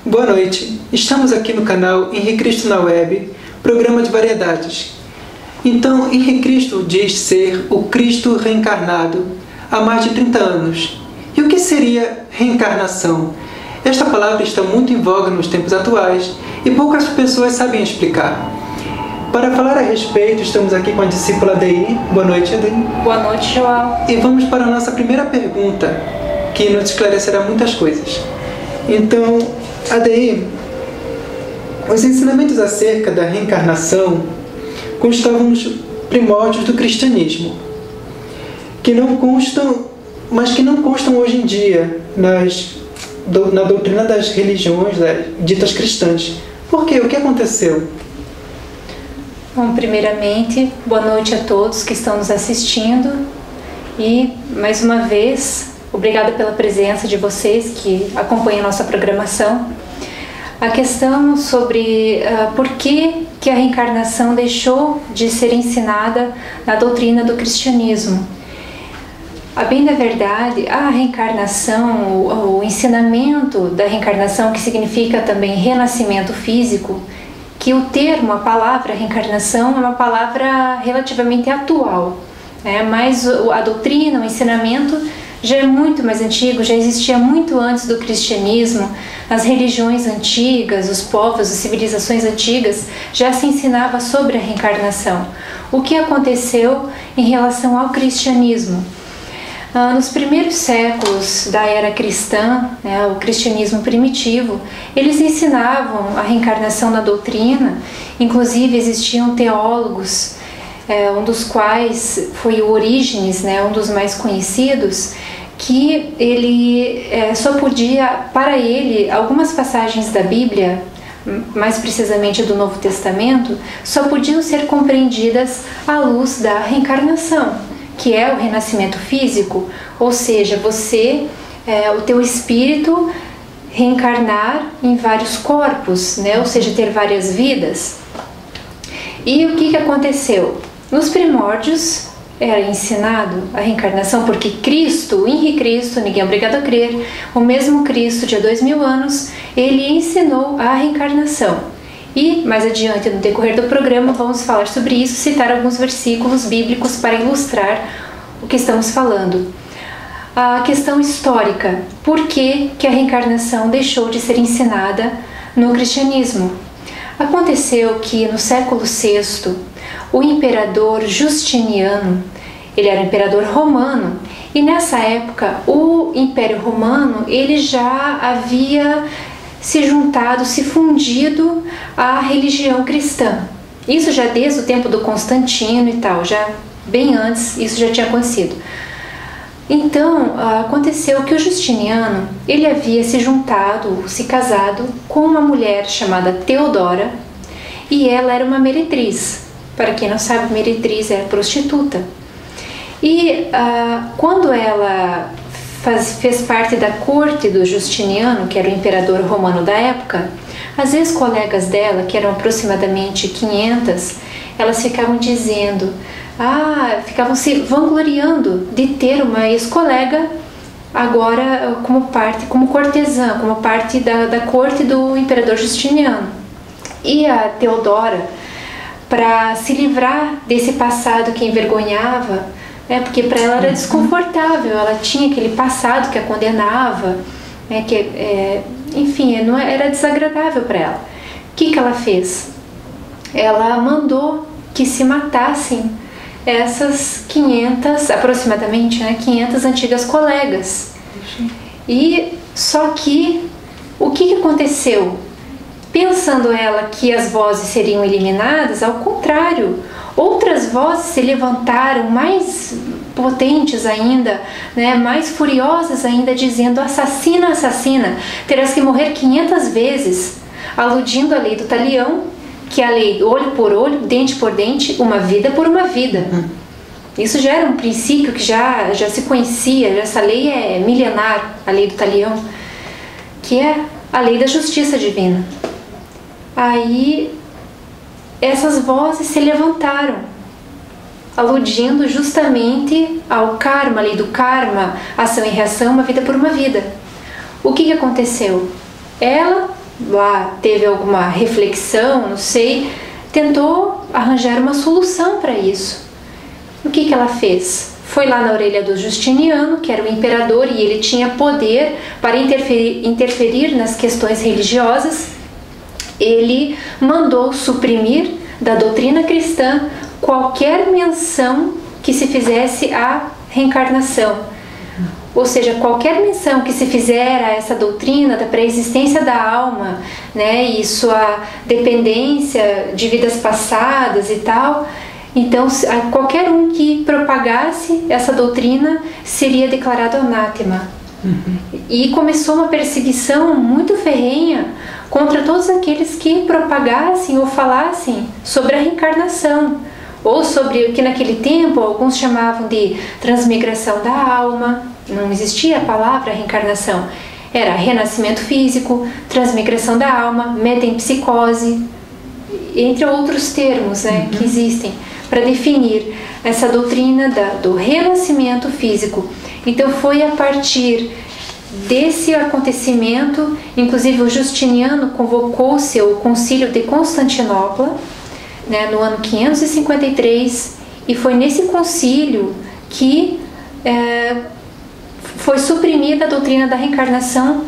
Boa noite, estamos aqui no canal Henri Cristo na Web, programa de variedades. Então, Henri Cristo diz ser o Cristo reencarnado há mais de 30 anos. E o que seria reencarnação? Esta palavra está muito em voga nos tempos atuais e poucas pessoas sabem explicar. Para falar a respeito, estamos aqui com a discípula Adeine. Boa noite, Adeine. Boa noite, João. E vamos para a nossa primeira pergunta, que nos esclarecerá muitas coisas. Então, Adeine, os ensinamentos acerca da reencarnação constavam nos primórdios do cristianismo, mas que não constam hoje em dia na doutrina das religiões ditas cristãs. Por quê? O que aconteceu? Bom, primeiramente, boa noite a todos que estão nos assistindo e, mais uma vez, obrigada pela presença de vocês que acompanham a nossa programação. A questão sobre por que a reencarnação deixou de ser ensinada na doutrina do cristianismo. A bem da verdade, a reencarnação, o ensinamento da reencarnação, que significa também renascimento físico, que o termo, a palavra reencarnação é uma palavra relativamente atual, né? Mas a doutrina, o ensinamento já é muito mais antigo, já existia muito antes do cristianismo. As religiões antigas, os povos, as civilizações antigas já se ensinava sobre a reencarnação. O que aconteceu em relação ao cristianismo? Nos primeiros séculos da era cristã, né, o cristianismo primitivo, eles ensinavam a reencarnação na doutrina. Inclusive existiam teólogos, um dos quais foi o Orígenes, né, um dos mais conhecidos, que ele só podia, para ele, algumas passagens da Bíblia, mais precisamente do Novo Testamento, só podiam ser compreendidas à luz da reencarnação, que é o renascimento físico, ou seja, o teu espírito reencarnar em vários corpos, né? Ou seja, ter várias vidas. E o que aconteceu? Nos primórdios era ensinado a reencarnação, porque Cristo, o Henri Cristo, ninguém é obrigado a crer, o mesmo Cristo de há 2000 anos, ele ensinou a reencarnação. E mais adiante, no decorrer do programa, vamos falar sobre isso, citar alguns versículos bíblicos para ilustrar o que estamos falando. A questão histórica: por que a reencarnação deixou de ser ensinada no cristianismo? Aconteceu que no século VI, o imperador Justiniano, ele era um imperador romano, e nessa época o Império Romano ele já havia se juntado, se fundido à religião cristã. Isso já desde o tempo do Constantino e tal, já bem antes isso já tinha acontecido. Então, aconteceu que o Justiniano, ele havia se juntado, se casado com uma mulher chamada Teodora, e ela era uma meretriz. Para quem não sabe, meretriz é prostituta. E quando ela fez parte da corte do Justiniano, que era o imperador romano da época, as ex-colegas dela, que eram aproximadamente 500, elas ficavam dizendo, ficavam se vangloriando de ter uma ex-colega agora como cortesã, como parte da corte do imperador Justiniano. E a Teodora, para se livrar desse passado que envergonhava, porque para ela era desconfortável, ela tinha aquele passado que a condenava, enfim, não era desagradável para ela. O que ela fez? Ela mandou que se matassem essas 500, aproximadamente, 500 antigas colegas. E só que, o que aconteceu? Pensando ela que as vozes seriam eliminadas, ao contrário, outras vozes se levantaram mais potentes ainda, mais furiosas ainda, dizendo: assassina, assassina, terás que morrer 500 vezes, aludindo à lei do talião, que é a lei olho por olho, dente por dente, uma vida por uma vida. Isso já era um princípio que já se conhecia, essa lei é milenar, a lei do talião, que é a lei da justiça divina. Aí essas vozes se levantaram, aludindo justamente ao karma, a lei do karma, ação e reação, uma vida por uma vida. O que aconteceu? Ela lá teve alguma reflexão, não sei, tentou arranjar uma solução para isso. O que ela fez? Foi lá na orelha do Justiniano, que era o imperador, e ele tinha poder para interferir nas questões religiosas. Ele mandou suprimir da doutrina cristã qualquer menção que se fizesse à reencarnação. Ou seja, qualquer menção que se fizer a essa doutrina da pré-existência da alma, né, e sua dependência de vidas passadas e tal, então qualquer um que propagasse essa doutrina seria declarado anátema. E começou uma perseguição muito ferrenha contra todos aqueles que propagassem ou falassem sobre a reencarnação, ou sobre o que naquele tempo alguns chamavam de transmigração da alma. Não existia a palavra reencarnação, era renascimento físico, transmigração da alma, metempsicose, entre outros termos, né, que existem para definir essa doutrina do renascimento físico. Então foi a partir desse acontecimento, inclusive o Justiniano convocou seu concílio de Constantinopla, né, no ano 553, e foi nesse concílio que foi suprimida a doutrina da reencarnação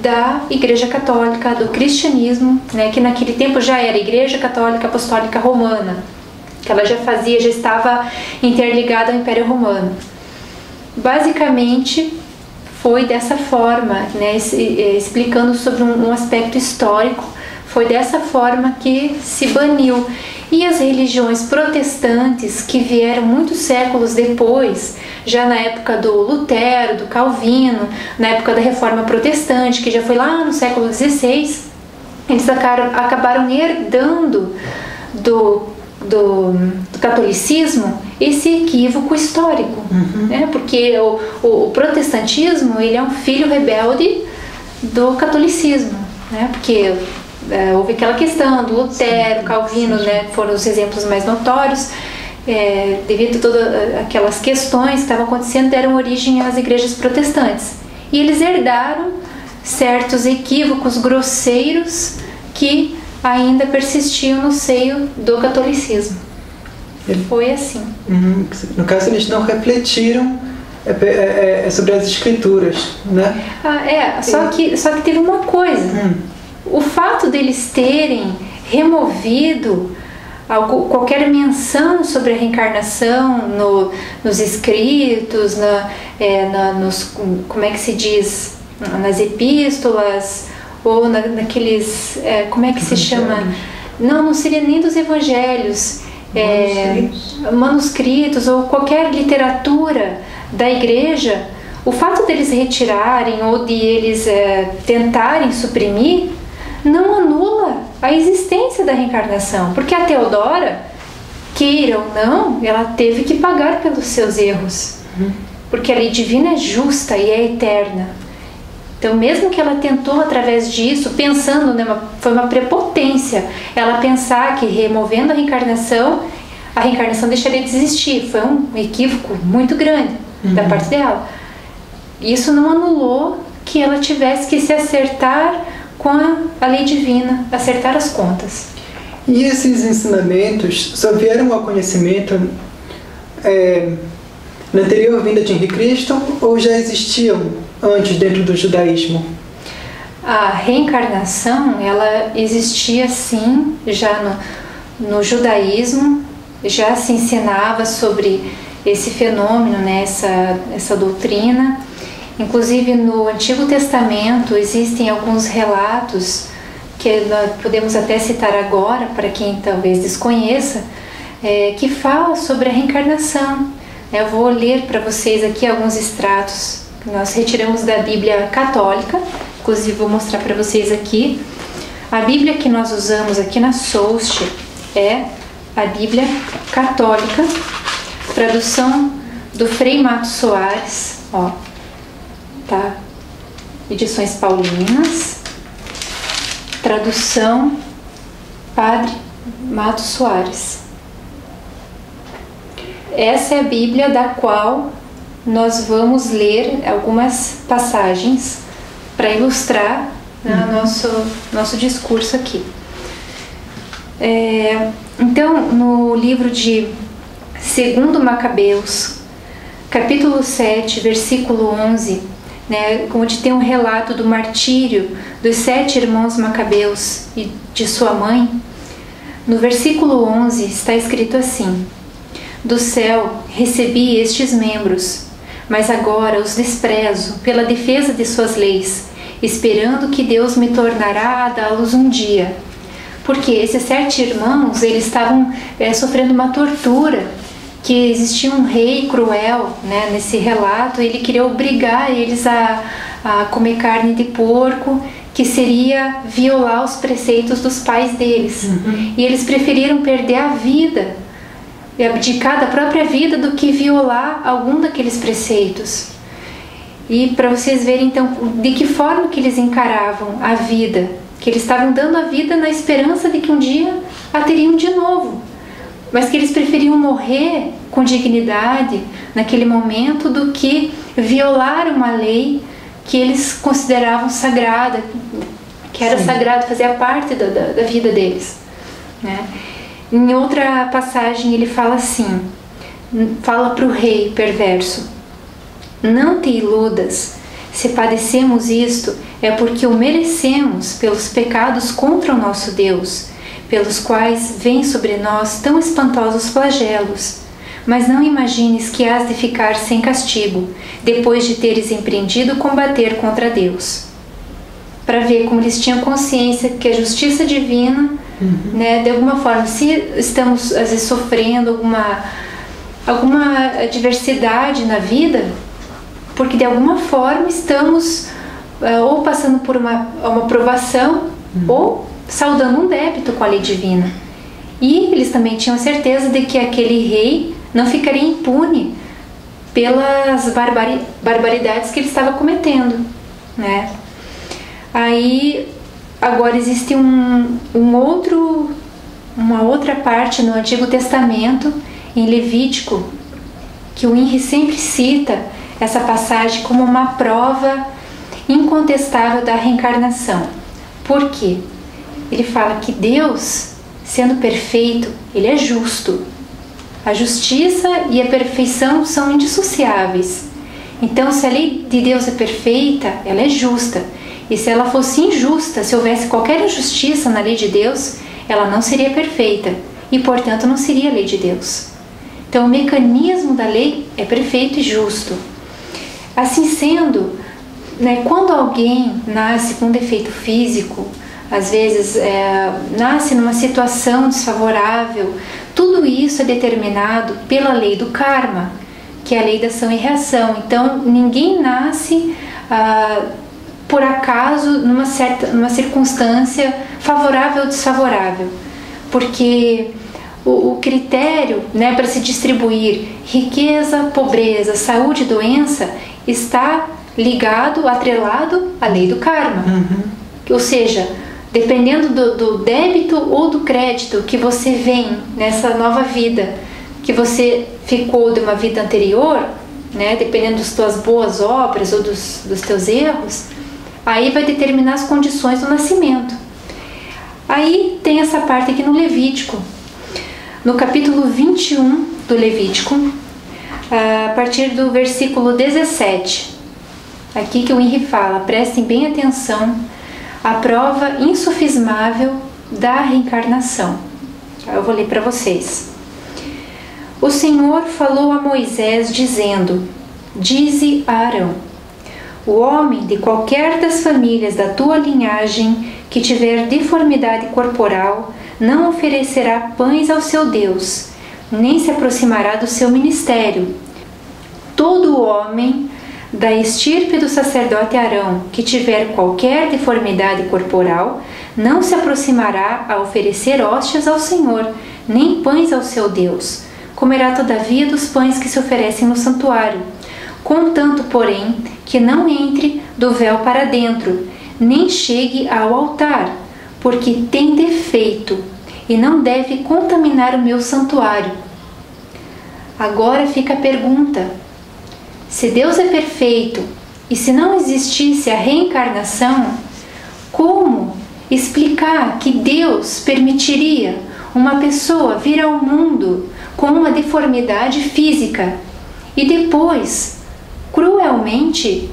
da Igreja Católica, do cristianismo, né, que naquele tempo já era Igreja Católica Apostólica Romana, que ela já estava interligada ao Império Romano. Basicamente foi dessa forma, né, explicando sobre um aspecto histórico, foi dessa forma que se baniu. E as religiões protestantes, que vieram muitos séculos depois, já na época do Lutero, do Calvino, na época da Reforma Protestante, que já foi lá no século XVI, eles acabaram herdando do catolicismo esse equívoco histórico, né? Porque o protestantismo, ele é um filho rebelde do catolicismo, né? Porque houve aquela questão do Lutero, Calvino, né? Foram os exemplos mais notórios, devido a todas aquelas questões que estavam acontecendo, deram origem às igrejas protestantes, e eles herdaram certos equívocos grosseiros que ainda persistiam no seio do catolicismo. Foi assim. No caso, eles não refletiram sobre as escrituras, né? Só que teve uma coisa. O fato deles terem removido qualquer menção sobre a reencarnação nos escritos, como é que se diz, nas epístolas, ou naqueles, como é que se chama? Não seria nem dos evangelhos, manuscritos ou qualquer literatura da igreja. O fato deles retirarem ou de eles tentarem suprimir não anula a existência da reencarnação, porque a Teodora, queira ou não, ela teve que pagar pelos seus erros, porque a lei divina é justa e é eterna. Então, mesmo que ela tentou através disso, pensando, né, foi uma prepotência, ela pensar que removendo a reencarnação deixaria de existir. Foi um equívoco muito grande da parte dela. Isso não anulou que ela tivesse que se acertar com a lei divina, acertar as contas. E esses ensinamentos só vieram ao conhecimento na anterior vinda de Henrique Cristo, ou já existiam antes dentro do judaísmo? A reencarnação, ela existia sim já no judaísmo, já se ensinava sobre esse fenômeno, né, essa doutrina. Inclusive no Antigo Testamento existem alguns relatos que nós podemos até citar agora, para quem talvez desconheça, que fala sobre a reencarnação. Eu vou ler para vocês aqui alguns extratos que nós retiramos da Bíblia Católica, inclusive vou mostrar para vocês aqui. A Bíblia que nós usamos aqui na Soust é a Bíblia Católica, tradução do Frei Matos Soares, tá? Edições Paulinas, tradução Padre Matos Soares. Essa é a Bíblia da qual nós vamos ler algumas passagens para ilustrar né, nosso discurso aqui. Então, no livro de 2 Macabeus, capítulo 7, versículo 11, né, onde tem um relato do martírio dos 7 irmãos Macabeus e de sua mãe, no versículo 11 está escrito assim: do céu recebi estes membros, mas agora os desprezo pela defesa de suas leis, esperando que Deus me tornará a dá-los um dia. Porque esses 7 irmãos, eles estavam sofrendo uma tortura, que existia um rei cruel, né, nesse relato. Ele queria obrigar eles a comer carne de porco, que seria violar os preceitos dos pais deles. E eles preferiram perder a vida, abdicar da própria vida, do que violar algum daqueles preceitos. E para vocês verem então de que forma que eles encaravam a vida, que eles estavam dando a vida na esperança de que um dia a teriam de novo, mas que eles preferiam morrer com dignidade naquele momento do que violar uma lei que eles consideravam sagrada, que era sagrado, fazia parte da vida deles, né? Em outra passagem ele fala assim, fala para o rei perverso: não te iludas, se padecemos isto é porque o merecemos pelos pecados contra o nosso Deus, pelos quais vêm sobre nós tão espantosos flagelos. Mas não imagines que hás de ficar sem castigo, depois de teres empreendido combater contra Deus. Para ver como eles tinham consciência que a justiça divina, né, de alguma forma, se estamos às vezes sofrendo alguma adversidade na vida, porque de alguma forma estamos ou passando por uma provação ou saudando um débito com a lei divina. E eles também tinham certeza de que aquele rei não ficaria impune pelas barbaridades que ele estava cometendo, né? Aí agora existe uma outra parte no Antigo Testamento, em Levítico, que o INRI sempre cita essa passagem como uma prova incontestável da reencarnação. Por quê? Ele fala que Deus, sendo perfeito, ele é justo. A justiça e a perfeição são indissociáveis. Então, se a lei de Deus é perfeita, ela é justa. E se ela fosse injusta, se houvesse qualquer injustiça na lei de Deus, ela não seria perfeita e, portanto, não seria a lei de Deus. Então, o mecanismo da lei é perfeito e justo. Assim sendo, né, quando alguém nasce com um defeito físico, às vezes nasce numa situação desfavorável, tudo isso é determinado pela lei do karma, que é a lei da ação e reação. Então, ninguém nasce por acaso numa circunstância favorável ou desfavorável, porque o critério, né, para se distribuir riqueza, pobreza, saúde e doença está ligado, atrelado à lei do karma. Ou seja, dependendo do débito ou do crédito que você vem nessa nova vida, que você ficou de uma vida anterior, né, dependendo das tuas boas obras ou dos teus erros, aí vai determinar as condições do nascimento. Aí tem essa parte aqui no Levítico, no capítulo 21 do Levítico, a partir do versículo 17, aqui que o INRI fala, prestem bem atenção, a prova insofismável da reencarnação. Eu vou ler para vocês. O Senhor falou a Moisés dizendo: dize a Arão: o homem de qualquer das famílias da tua linhagem que tiver deformidade corporal não oferecerá pães ao seu Deus, nem se aproximará do seu ministério. Todo homem da estirpe do sacerdote Arão que tiver qualquer deformidade corporal não se aproximará a oferecer hóstias ao Senhor, nem pães ao seu Deus. Comerá todavia dos pães que se oferecem no santuário, contanto, porém, que não entre do véu para dentro, nem chegue ao altar, porque tem defeito e não deve contaminar o meu santuário. Agora fica a pergunta: se Deus é perfeito e se não existisse a reencarnação, como explicar que Deus permitiria uma pessoa vir ao mundo com uma deformidade física e depois, cruelmente,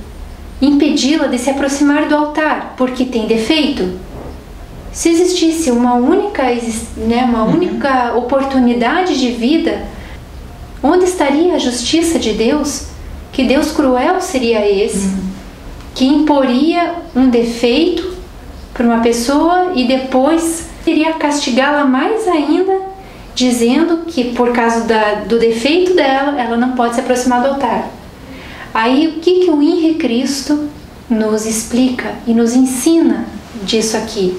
impedi-la de se aproximar do altar porque tem defeito? Se existisse uma única oportunidade de vida, onde estaria a justiça de Deus? Que Deus cruel seria esse, que imporia um defeito para uma pessoa e depois iria castigá-la mais ainda, dizendo que por causa do defeito dela, ela não pode se aproximar do altar. Aí o que o Henri Cristo nos explica e nos ensina disso aqui?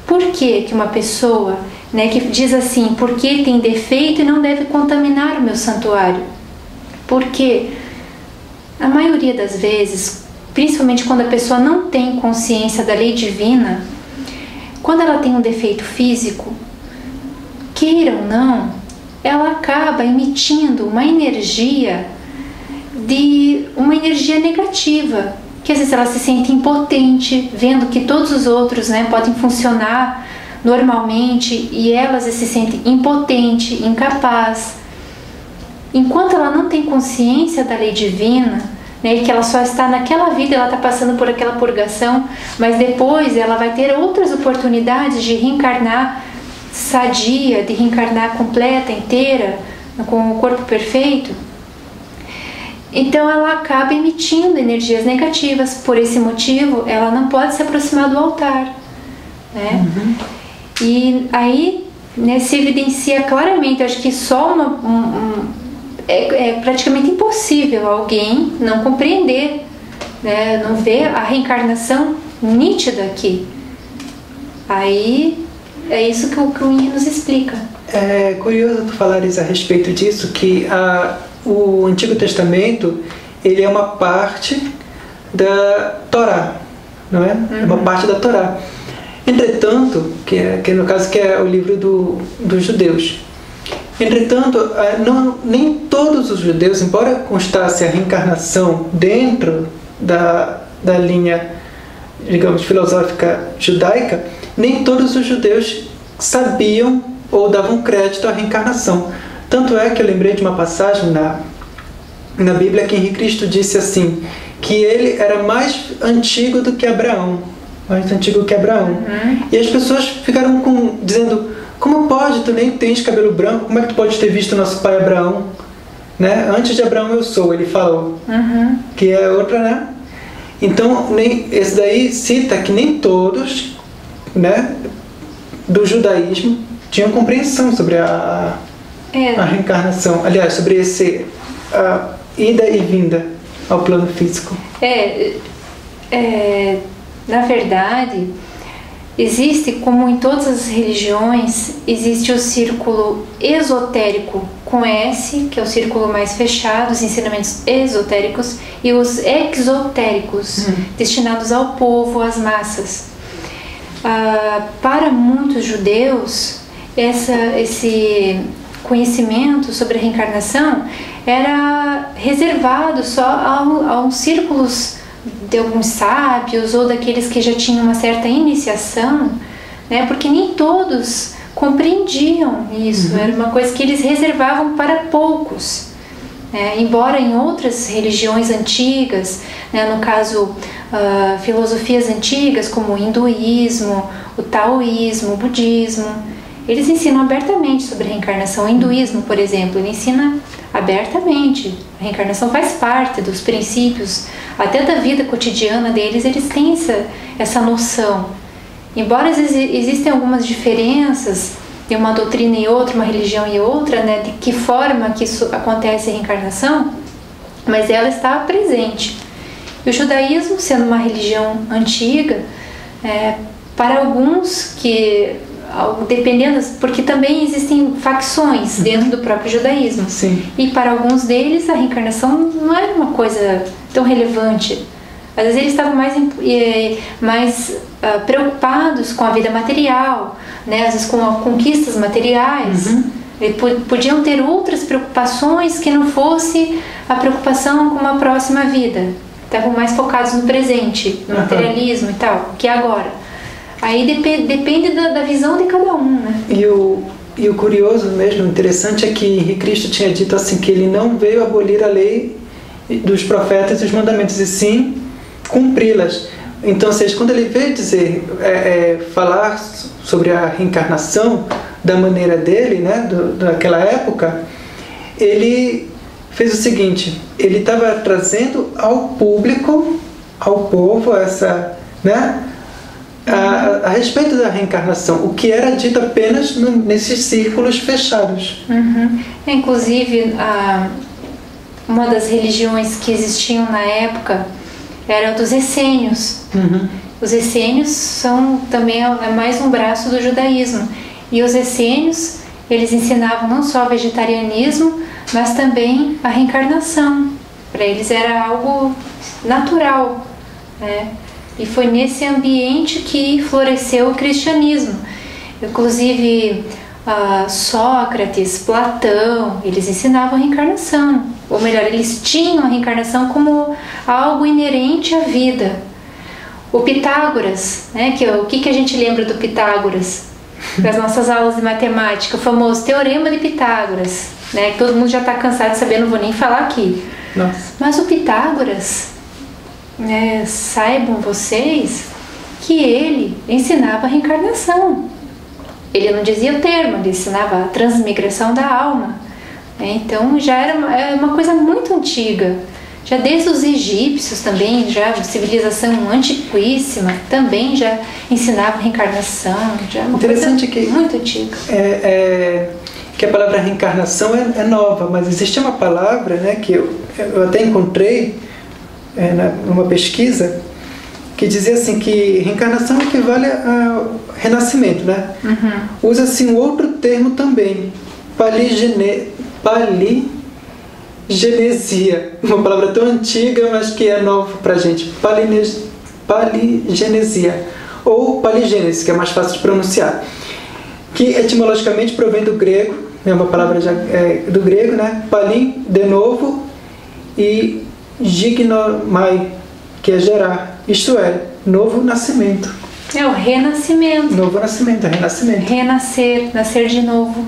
Por que uma pessoa, que diz assim, porque tem defeito e não deve contaminar o meu santuário? Porque a maioria das vezes, principalmente quando a pessoa não tem consciência da lei divina, quando ela tem um defeito físico, queira ou não, ela acaba emitindo uma energia negativa, que às vezes ela se sente impotente, vendo que todos os outros podem funcionar normalmente e ela se sente impotente, incapaz. Enquanto ela não tem consciência da lei divina, que ela só está naquela vida, ela está passando por aquela purgação, mas depois ela vai ter outras oportunidades de reencarnar sadia, de reencarnar completa, inteira, com o corpo perfeito. Então ela acaba emitindo energias negativas. Por esse motivo, ela não pode se aproximar do altar, E aí se evidencia claramente, acho que só é praticamente impossível alguém não compreender, não ver a reencarnação nítida aqui. Aí é isso que o Henri nos explica. É curioso tu falares a respeito disso, que o Antigo Testamento ele é uma parte da Torá, não é? É uma parte da Torá. Entretanto, que no caso que é o livro dos judeus. Entretanto, nem todos os judeus, embora constasse a reencarnação dentro da linha, digamos, filosófica judaica, nem todos os judeus sabiam ou davam crédito à reencarnação. Tanto é que eu lembrei de uma passagem na Bíblia que Henri Cristo disse assim, que ele era mais antigo do que Abraão. Mais antigo que Abraão. E as pessoas ficaram dizendo, como pode, tu nem tens cabelo branco, como é que tu pode ter visto nosso pai Abraão? Antes de Abraão eu sou, ele falou. Que é outra, Então, esse daí cita que nem todos, do judaísmo tinham compreensão sobre a reencarnação. Aliás, sobre a ida e vinda ao plano físico. Na verdade, existe, como em todas as religiões, existe o círculo esotérico com S, que é o círculo mais fechado, os ensinamentos esotéricos, e os exotéricos, destinados ao povo, às massas. Para muitos judeus, esse conhecimento sobre a reencarnação era reservado só a uns círculos de alguns sábios ou daqueles que já tinham uma certa iniciação, porque nem todos compreendiam isso. Era uma coisa que eles reservavam para poucos. Embora em outras religiões antigas, no caso filosofias antigas como o hinduísmo, o taoísmo, o budismo, eles ensinam abertamente sobre a reencarnação. O hinduísmo, por exemplo, ele ensina abertamente. A reencarnação faz parte dos princípios, até da vida cotidiana deles, eles têm essa noção. Embora existem algumas diferenças de uma doutrina e outra, uma religião e outra, de que forma que isso acontece a reencarnação, mas ela está presente. E o judaísmo, sendo uma religião antiga, para alguns que, dependendo, porque também existem facções dentro do próprio judaísmo. Sim. E para alguns deles a reencarnação não era uma coisa tão relevante. Às vezes eles estavam mais preocupados com a vida material, às vezes com as conquistas materiais. Eles podiam ter outras preocupações que não fosse a preocupação com uma próxima vida. Estavam mais focados no presente, no materialismo e tal, que agora. Aí depende da visão de cada um, né? E o curioso mesmo, interessante, é que Henrique Cristo tinha dito assim, que ele não veio abolir a lei dos profetas e os mandamentos, e sim cumpri-las. Então, quando ele veio dizer, falar sobre a reencarnação da maneira dele, né, daquela época, ele fez o seguinte: ele estava trazendo ao público, ao povo, essa, né, a respeito da reencarnação, o que era dito apenas nesses círculos fechados. Inclusive, uma das religiões que existiam na época era dos essênios. Os essênios são também mais um braço do judaísmo. E os essênios, eles ensinavam não só o vegetarianismo, mas também a reencarnação. Para eles era algo natural, né? E foi nesse ambiente que floresceu o cristianismo. Inclusive, Sócrates, Platão, eles ensinavam a reencarnação. Ou melhor, eles tinham a reencarnação como algo inerente à vida. O Pitágoras, né, o que a gente lembra do Pitágoras? Das nossas aulas de matemática, o famoso Teorema de Pitágoras, né, que todo mundo já está cansado de saber, não vou nem falar aqui. Nossa. Mas o Pitágoras, saibam vocês que ele ensinava a reencarnação. Ele não dizia o termo, ele ensinava a transmigração da alma. Então já era uma coisa muito antiga. Já desde os egípcios também, já civilização antiquíssima, também já ensinava reencarnação. Já é uma interessante coisa muito antiga. Que a palavra reencarnação é nova, mas existe uma palavra, né, que eu até encontrei numa pesquisa, que dizia assim que reencarnação equivale a renascimento, né? Usa-se um outro termo também, paligenesia, uma palavra tão antiga, mas que é nova pra gente, paligenesia, ou paligênese, que é mais fácil de pronunciar, que etimologicamente provém do grego, é uma palavra do grego, né? Palin, de novo, e gignomai, que é gerar, isto é, novo nascimento. É o renascimento. Novo nascimento, renascimento. Renascer, nascer de novo.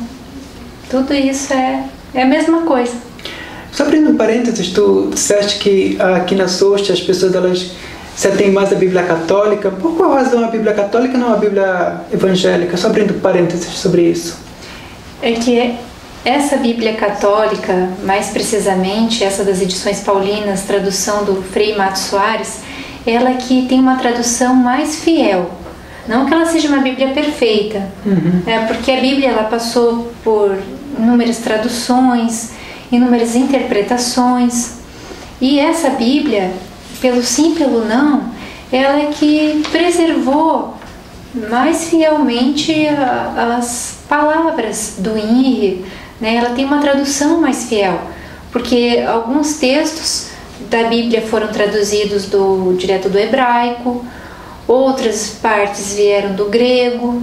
Tudo isso é a mesma coisa. Só abrindo um parênteses, tu disseste que aqui na SOST as pessoas se atêm mais à Bíblia Católica. Por qual razão a Bíblia Católica e não a Bíblia Evangélica? Só abrindo parênteses sobre isso. É que essa Bíblia Católica, mais precisamente, essa das edições paulinas, tradução do Frei Mato Soares, ela que tem uma tradução mais fiel. Não que ela seja uma Bíblia perfeita, porque a Bíblia ela passou por inúmeras traduções, inúmeras interpretações, e essa Bíblia, pelo sim, pelo não, ela é que preservou mais fielmente as palavras do INRI, né? Ela tem uma tradução mais fiel, porque alguns textos da Bíblia foram traduzidos direto do hebraico, outras partes vieram do grego,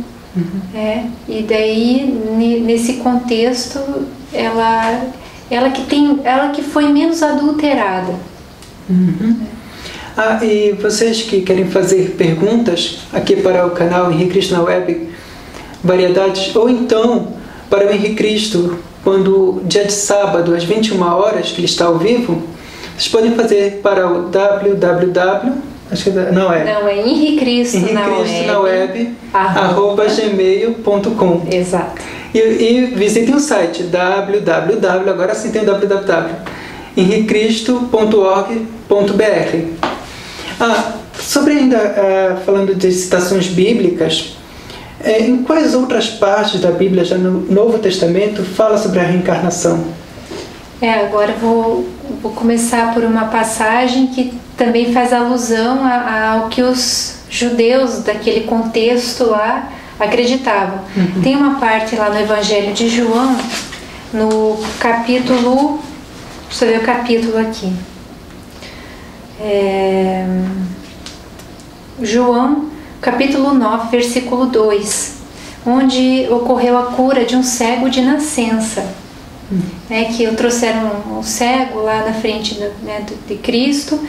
e daí nesse contexto ela que foi menos adulterada. E vocês que querem fazer perguntas aqui para o canal Henrique Cristo na Web Variedades, ou então para o Henrique Cristo, quando dia de sábado às 21 horas, que ele está ao vivo, vocês podem fazer para o www, acho que não é Henrique Cristo na web @gmail.com. Exato. E visitem o site www, agora sim tem o www, henricristo.org.br. Sobre ainda, falando de citações bíblicas, em quais outras partes da Bíblia, já no Novo Testamento, fala sobre a reencarnação? Agora vou começar por uma passagem que também faz alusão ao que os judeus daquele contexto lá acreditavam. Tem uma parte lá no Evangelho de João, no capítulo, deixa eu ver o capítulo aqui, João, capítulo 9, versículo 2, onde ocorreu a cura de um cego de nascença. Que trouxeram um cego lá na frente de Cristo,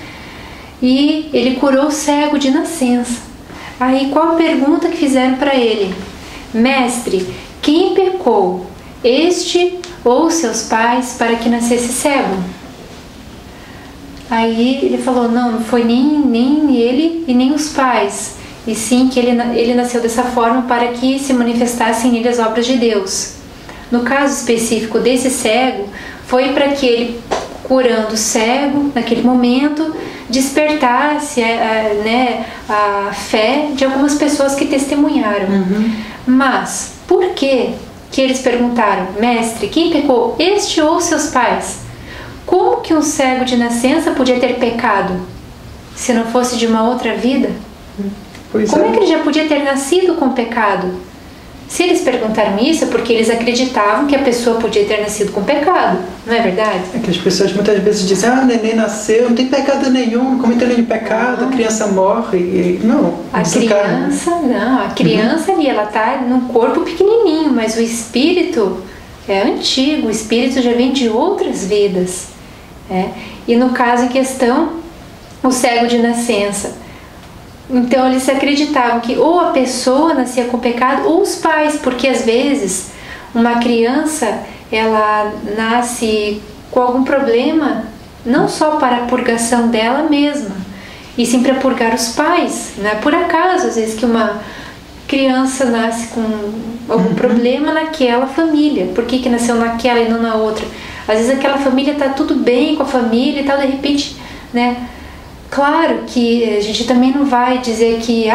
e ele curou o cego de nascença. Aí qual a pergunta que fizeram para ele? Mestre, quem pecou, este ou seus pais, para que nascesse cego? Aí ele falou, não foi nem ele e nem os pais, e sim que ele nasceu dessa forma para que se manifestassem nele as obras de Deus. No caso específico desse cego, foi para que ele, curando o cego, naquele momento, despertasse a fé de algumas pessoas que testemunharam. Mas, por que eles perguntaram, mestre, quem pecou, este ou seus pais? Como que um cego de nascença podia ter pecado, se não fosse de uma outra vida? Como é que ele já podia ter nascido com pecado? Se eles perguntaram isso, é porque eles acreditavam que a pessoa podia ter nascido com pecado, não é verdade? É que as pessoas muitas vezes dizem, o neném nasceu, não tem pecado nenhum, não cometeu nenhum pecado, a criança morre. E não, a criança ali, ela está num corpo pequenininho, mas o espírito é antigo, o espírito já vem de outras vidas. E no caso em questão, o cego de nascença, então eles acreditavam que ou a pessoa nascia com pecado ou os pais, porque às vezes uma criança ela nasce com algum problema, não só para a purgação dela mesma, e sim para purgar os pais. Não é por acaso às vezes que uma criança nasce com algum problema naquela família. Por que nasceu naquela e não na outra? Às vezes aquela família está tudo bem com a família e tal, de repente, claro que a gente também não vai dizer que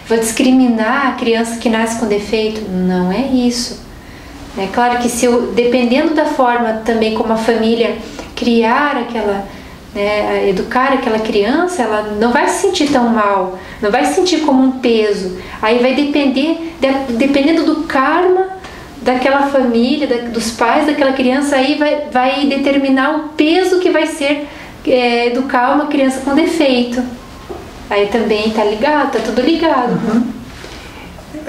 vou discriminar a criança que nasce com defeito. Não é isso. É claro que dependendo da forma também como a família criar aquela, educar aquela criança, ela não vai se sentir tão mal, não vai se sentir como um peso. Aí vai dependendo do karma daquela família, dos pais daquela criança, aí vai determinar o peso que vai ser educar uma criança com defeito. Aí também tá tudo ligado.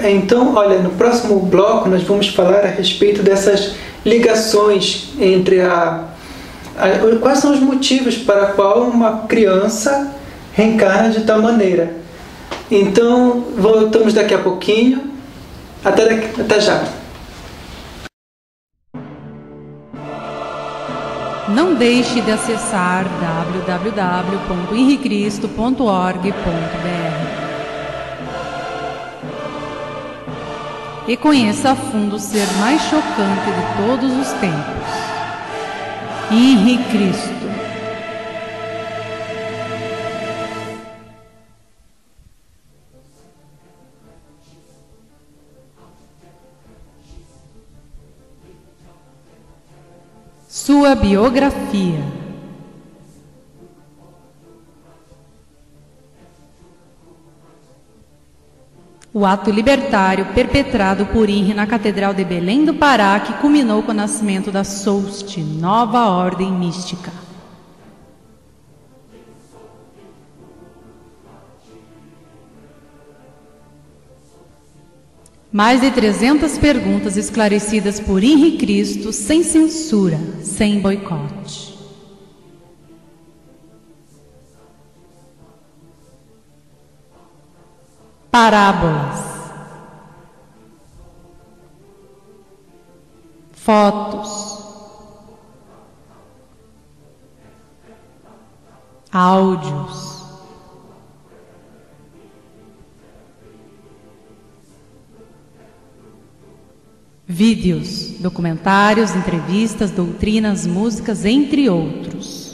Então, olha, no próximo bloco nós vamos falar a respeito dessas ligações entre quais são os motivos para qual uma criança reencarna de tal maneira. Então, voltamos daqui a pouquinho. Até já. Não deixe de acessar www.henricristo.org.br e conheça a fundo o ser mais chocante de todos os tempos, Henri Cristo. Sua biografia. O ato libertário perpetrado por Henri na Catedral de Belém do Pará, que culminou com o nascimento da SOUST, Nova Ordem Mística. Mais de 300 perguntas esclarecidas por Henri Cristo, sem censura, sem boicote. Parábolas. Fotos. Áudios. Vídeos, documentários, entrevistas, doutrinas, músicas, entre outros.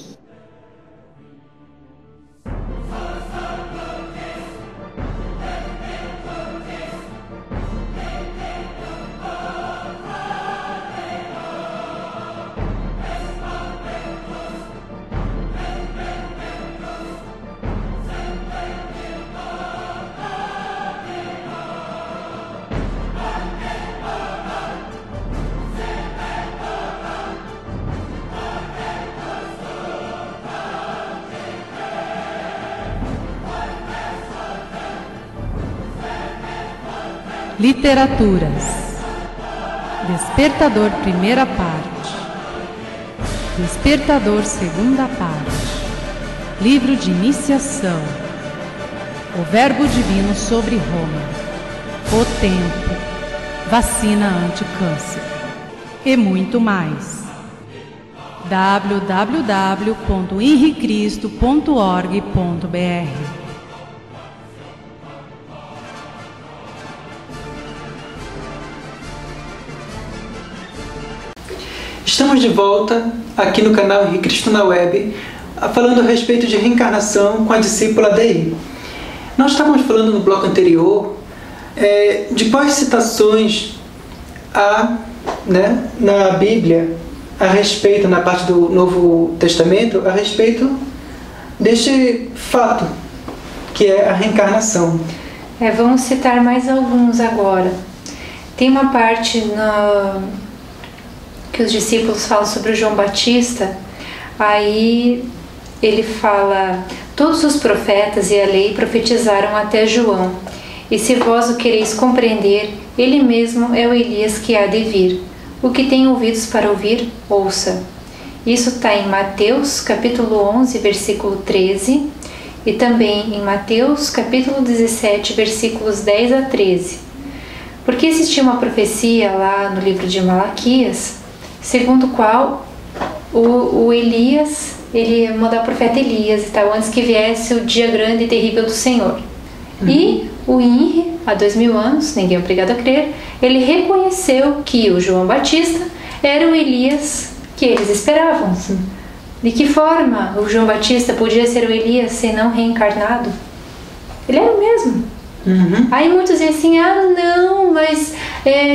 Literaturas. Despertador, primeira parte. Despertador, segunda parte. Livro de iniciação. o Verbo Divino sobre Roma, o tempo, vacina anti-câncer e muito mais. www.henricristo.org.br. Estamos de volta aqui no canal Henrique Cristo na Web, falando a respeito de reencarnação com a discípula Adair. Nós estávamos falando no bloco anterior de quais citações há, né, na Bíblia a respeito, na parte do Novo Testamento, a respeito deste fato, que é a reencarnação. Vamos citar mais alguns agora. Tem uma parte que os discípulos falam sobre o João Batista, aí ele fala: todos os profetas e a lei profetizaram até João, e se vós o quereis compreender, ele mesmo é o Elias que há de vir. O que tem ouvidos para ouvir, ouça. Isso está em Mateus capítulo 11, versículo 13, e também em Mateus capítulo 17, versículos 10 a 13. Porque existia uma profecia lá no livro de Malaquias, segundo o qual o Elias, ele ia mandar o profeta Elias e tal, antes que viesse o dia grande e terrível do Senhor. E o INRI, há 2000 anos, ninguém é obrigado a crer, ele reconheceu que o João Batista era o Elias que eles esperavam. De que forma o João Batista podia ser o Elias se não reencarnado? Ele era o mesmo. Aí muitos dizem assim: não, mas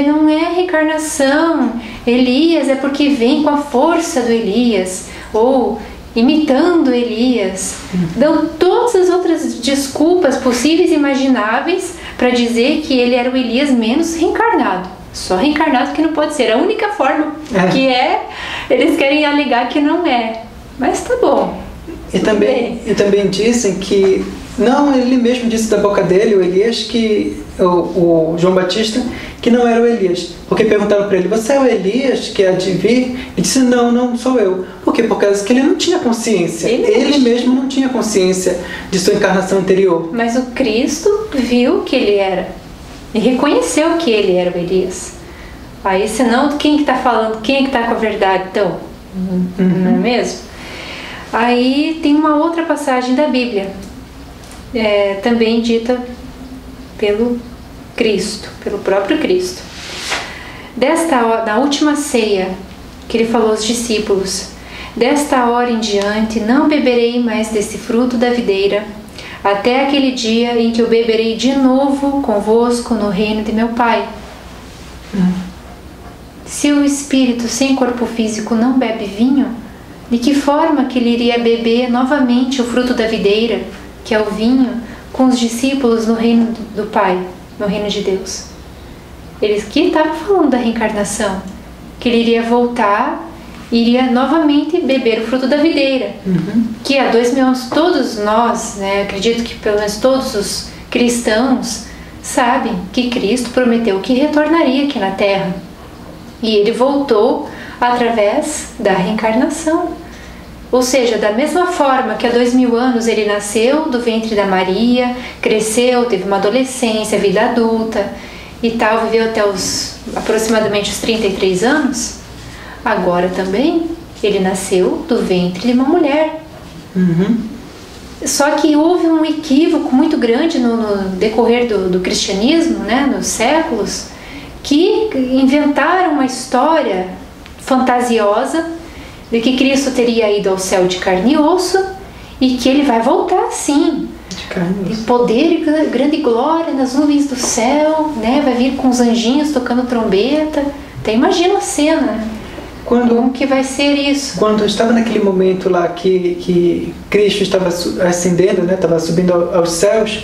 não é reencarnação, Elias é porque vem com a força do Elias, ou imitando Elias. Dão todas as outras desculpas possíveis e imagináveis para dizer que ele era o Elias menos reencarnado. Só reencarnado que não pode ser, a única forma que eles querem alegar que não é. Mas tá bom. E também dizem que, não, ele mesmo disse da boca dele, o Elias, que o João Batista, que não era o Elias. Porque perguntaram para ele: você é o Elias que há de vir? Ele disse: não, não sou eu. Por quê? Por causa que ele não tinha consciência. Ele mesmo não tinha consciência de sua encarnação anterior. Mas o Cristo viu que ele era e reconheceu que ele era o Elias. Aí senão, quem que está falando? Quem é que está com a verdade então? Não é mesmo? Aí tem uma outra passagem da Bíblia, também dita pelo Cristo, pelo próprio Cristo. Na última ceia, que ele falou aos discípulos: desta hora em diante não beberei mais desse fruto da videira, até aquele dia em que eu beberei de novo convosco no reino de meu Pai. Se o espírito sem corpo físico não bebe vinho, de que forma que ele iria beber novamente o fruto da videira, que é o vinho, com os discípulos no reino do Pai, no reino de Deus? Ele que estava falando da reencarnação, que ele iria voltar, iria novamente beber o fruto da videira, que há 2000 anos todos nós, acredito que pelo menos todos os cristãos sabem que Cristo prometeu que retornaria aqui na Terra, e ele voltou através da reencarnação. Ou seja, da mesma forma que há 2000 anos ele nasceu do ventre da Maria, cresceu, teve uma adolescência, vida adulta e tal, viveu até aproximadamente os 33 anos, agora também ele nasceu do ventre de uma mulher. Só que houve um equívoco muito grande no decorrer do cristianismo, nos séculos, que inventaram uma história fantasiosa de que Cristo teria ido ao céu de carne e osso e que ele vai voltar sim, de poder e grande glória nas nuvens do céu, vai vir com os anjinhos tocando trombeta. Até imagina a cena, como que vai ser isso. Quando estava naquele momento lá que Cristo estava ascendendo, estava subindo aos céus,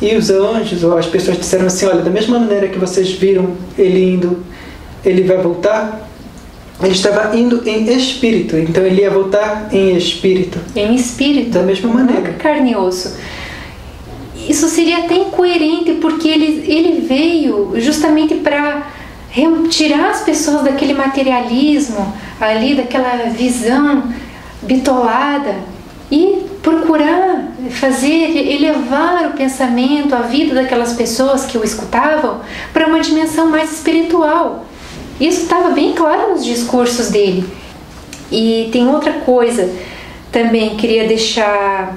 e os anjos ou as pessoas disseram assim: olha, da mesma maneira que vocês viram ele indo, ele vai voltar. Ele estava indo em espírito, então ele ia voltar em espírito. Em espírito. Da mesma maneira. Não carne e osso. Isso seria até incoerente, porque ele veio justamente para tirar as pessoas daquele materialismo ali, daquela visão bitolada, e procurar elevar o pensamento, a vida daquelas pessoas que o escutavam para uma dimensão mais espiritual. Isso estava bem claro nos discursos dele. E tem outra coisa também, queria deixar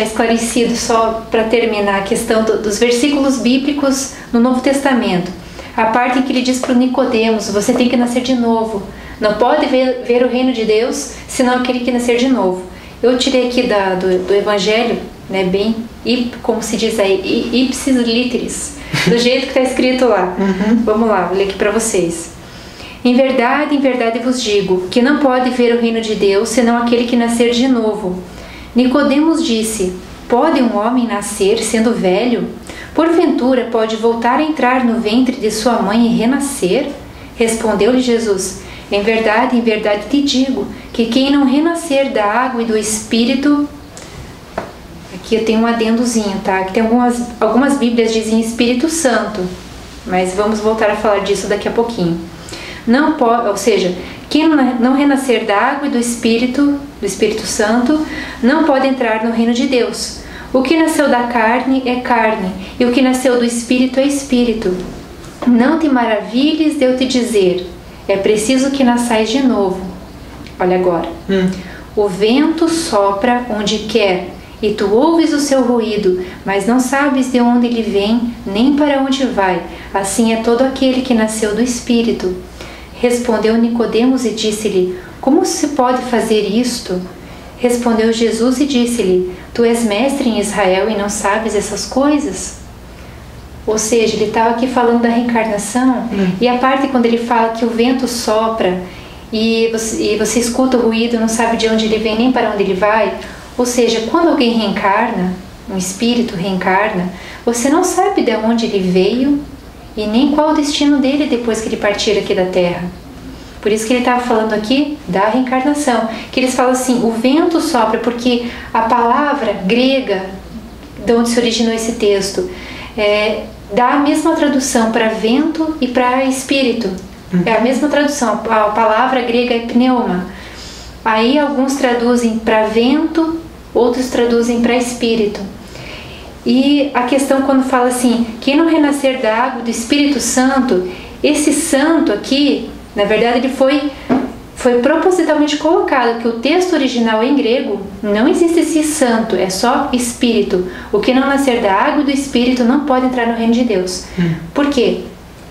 esclarecido só para terminar a questão dos versículos bíblicos no Novo Testamento. A parte em que ele diz para o Nicodemos: você tem que nascer de novo. Não pode ver o reino de Deus senão aquele que nascer de novo. Eu tirei aqui do Evangelho, né, bem, como se diz aí, ipsis literis, do jeito que está escrito lá. Vamos lá, vou ler aqui para vocês. Em verdade vos digo, que não pode ver o reino de Deus senão aquele que nascer de novo. Nicodemos disse: pode um homem nascer sendo velho? Porventura pode voltar a entrar no ventre de sua mãe e renascer? Respondeu-lhe Jesus: em verdade te digo, que quem não renascer da água e do Espírito... Aqui eu tenho um adendozinho, tá? Que tem algumas Bíblias dizem Espírito Santo, mas vamos voltar a falar disso daqui a pouquinho. Não pode, ou seja, quem não renascer da água e do Espírito Santo, não pode entrar no reino de Deus. O que nasceu da carne é carne, e o que nasceu do Espírito é Espírito. Não te maravilhes de eu te dizer, é preciso que nasçais de novo. Olha agora. O vento sopra onde quer, e tu ouves o seu ruído, mas não sabes de onde ele vem, nem para onde vai. Assim é todo aquele que nasceu do Espírito. Respondeu Nicodemos e disse-lhe: como se pode fazer isto? Respondeu Jesus e disse-lhe: tu és mestre em Israel e não sabes essas coisas? Ou seja, ele estava aqui falando da reencarnação, e a parte quando ele fala que o vento sopra e você escuta o ruído, não sabe de onde ele vem nem para onde ele vai. Ou seja, quando alguém reencarna, um espírito reencarna, você não sabe de onde ele veio e nem qual o destino dele depois que ele partir aqui da Terra. Por isso que ele estava falando aqui da reencarnação, que eles falam assim, o vento sopra, porque a palavra grega, de onde se originou esse texto, dá a mesma tradução para vento e para espírito. É a mesma tradução, a palavra grega é pneuma. Aí alguns traduzem para vento, outros traduzem para espírito. E a questão quando fala assim, quem não renascer da água do Espírito Santo, esse santo aqui, na verdade ele foi propositalmente colocado, que o texto original em grego não existe esse santo, é só espírito. O que não nascer da água e do Espírito não pode entrar no reino de Deus. Por quê?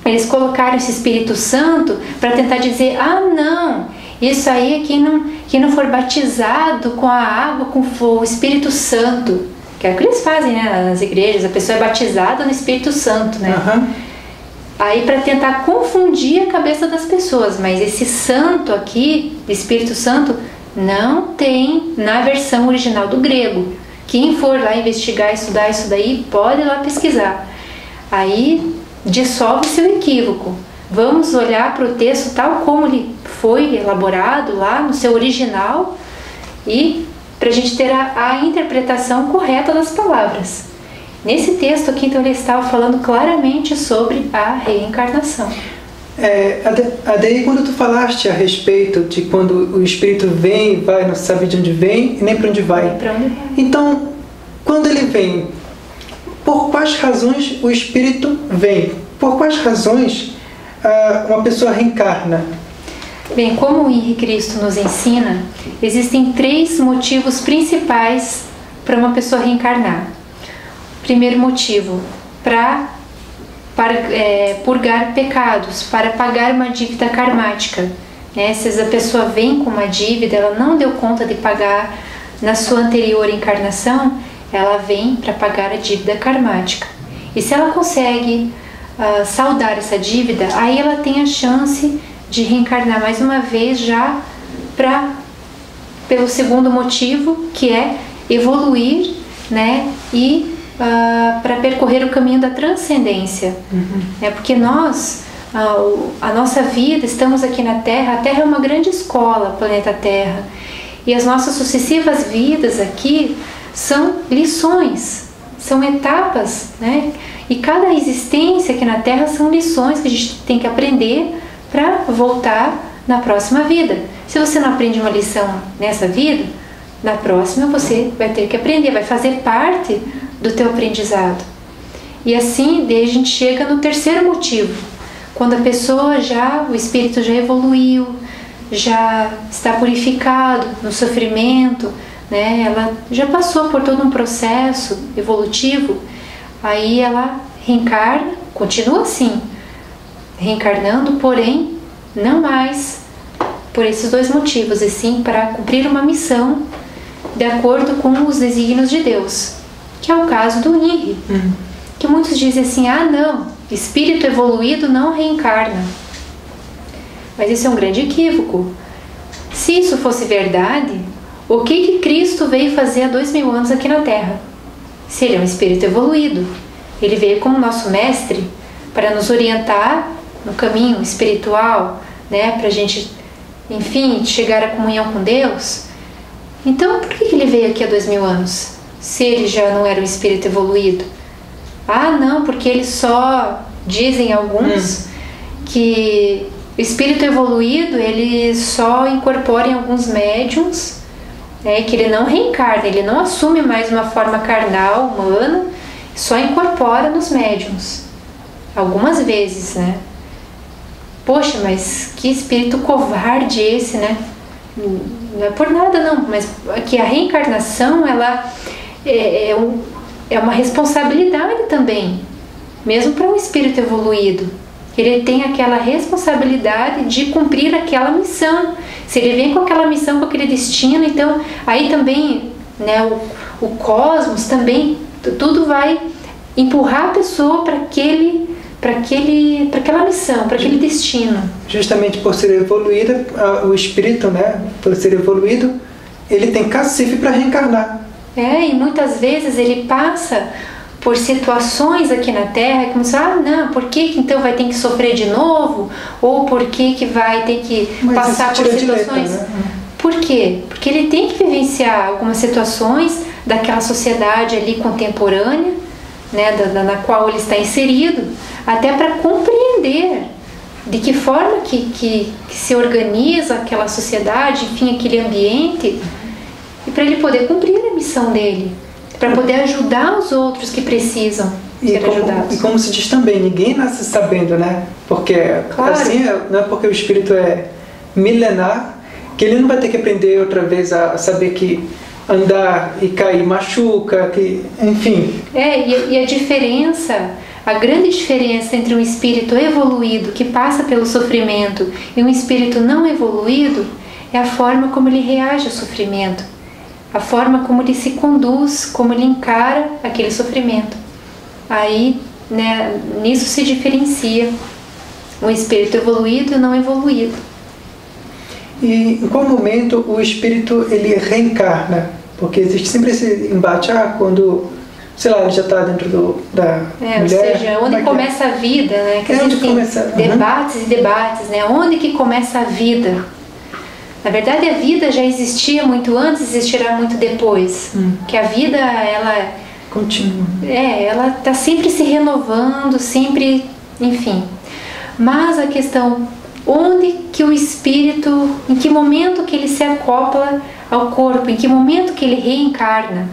Eles colocaram esse Espírito Santo para tentar dizer, não, isso aí é quem não for batizado com a água, com o Espírito Santo. Que é o que eles fazem, né, nas igrejas, a pessoa é batizada no Espírito Santo, né? Aí para tentar confundir a cabeça das pessoas, mas esse santo aqui, Espírito Santo, não tem na versão original do grego. Quem for lá investigar, estudar isso daí, pode ir lá pesquisar. Aí dissolve seu equívoco. Vamos olhar para o texto tal como ele foi elaborado lá no seu original e para a gente ter a interpretação correta das palavras. Nesse texto aqui, então, ele estava falando claramente sobre a reencarnação. Daí quando tu falaste a respeito de quando o Espírito vem e vai, não sabe de onde vem e nem para onde vai. Então, quando ele vem, por quais razões o Espírito vem? Por quais razões uma pessoa reencarna? Bem, como o Henri Cristo nos ensina, existem 3 motivos principais para uma pessoa reencarnar. Primeiro motivo, para purgar pecados, para pagar uma dívida karmática. Se a pessoa vem com uma dívida, ela não deu conta de pagar na sua anterior encarnação, ela vem para pagar a dívida karmática. E se ela consegue saldar essa dívida, aí ela tem a chance de reencarnar mais uma vez já pelo segundo motivo, que é evoluir, né, e para percorrer o caminho da transcendência. Porque nós, a nossa vida, estamos aqui na Terra, a Terra é uma grande escola, o planeta Terra, e as nossas sucessivas vidas aqui são lições, são etapas, né? E cada existência aqui na Terra são lições que a gente tem que aprender para voltar na próxima vida. Se você não aprende uma lição nessa vida, Na próxima você vai ter que aprender, vai fazer parte do teu aprendizado. E assim, daí a gente chega no terceiro motivo, quando a pessoa o espírito já evoluiu, já está purificado no sofrimento, né? Ela já passou por todo um processo evolutivo, aí ela reencarna, continua assim, reencarnando, porém, não mais por esses dois motivos, e sim para cumprir uma missão de acordo com os desígnios de Deus, que é o caso do INRI, que muitos dizem assim, não, espírito evoluído não reencarna. Mas isso é um grande equívoco. Se isso fosse verdade, o que Cristo veio fazer há 2000 anos aqui na Terra? Se ele é um espírito evoluído, ele veio como nosso mestre para nos orientar no caminho espiritual, né, para a gente, enfim, chegar à comunhão com Deus. Então, por que ele veio aqui há 2000 anos, se ele já não era um espírito evoluído? Não, porque eles só, dizem alguns, que o espírito evoluído, ele só incorpora em alguns médiums, que ele não reencarna, ele não assume mais uma forma carnal, humana, só incorpora nos médiums. Algumas vezes, né? Poxa, mas que espírito covarde esse, né? Não é por nada não, mas que a reencarnação, ela é uma responsabilidade também, mesmo para um espírito evoluído. Ele tem aquela responsabilidade de cumprir aquela missão. Se ele vem com aquela missão, com aquele destino, então aí também, né, o cosmos também, tudo vai empurrar a pessoa para aquela missão, para aquele destino. Justamente por ser evoluído, o espírito, né, por ser evoluído, ele tem cacife para reencarnar. E muitas vezes ele passa por situações aqui na Terra, como se, não, por que então vai ter que sofrer de novo? Ou por que vai ter que passar por situações? Letra, né? Por quê? Porque ele tem que vivenciar algumas situações daquela sociedade ali contemporânea, né, na qual ele está inserido, até para compreender de que forma que se organiza aquela sociedade, enfim, aquele ambiente, e para ele poder cumprir a missão dele, para poder ajudar os outros que precisam ser ajudados. E como se diz também, ninguém nasce sabendo, né? Porque assim, não é porque o espírito é milenar que ele não vai ter que aprender outra vez a saber que andar e cair machuca, que, enfim. E a diferença, a grande diferença entre um espírito evoluído que passa pelo sofrimento e um espírito não evoluído é a forma como ele reage ao sofrimento, a forma como ele se conduz, como ele encara aquele sofrimento. Aí, né, nisso se diferencia um espírito evoluído e não evoluído. E em qual momento o espírito ele reencarna? Porque existe sempre esse embate, quando, sei lá, ele já está dentro da mulher. Ou seja, onde começa a vida, né? Que onde começa, debates e debates, né? Onde que começa a vida? Na verdade, a vida já existia muito antes, existirá muito depois. Que a vida, ela continua. Ela está sempre se renovando, sempre, enfim. Mas a questão, onde que o espírito, em que momento que ele se acopla ao corpo, em que momento que ele reencarna?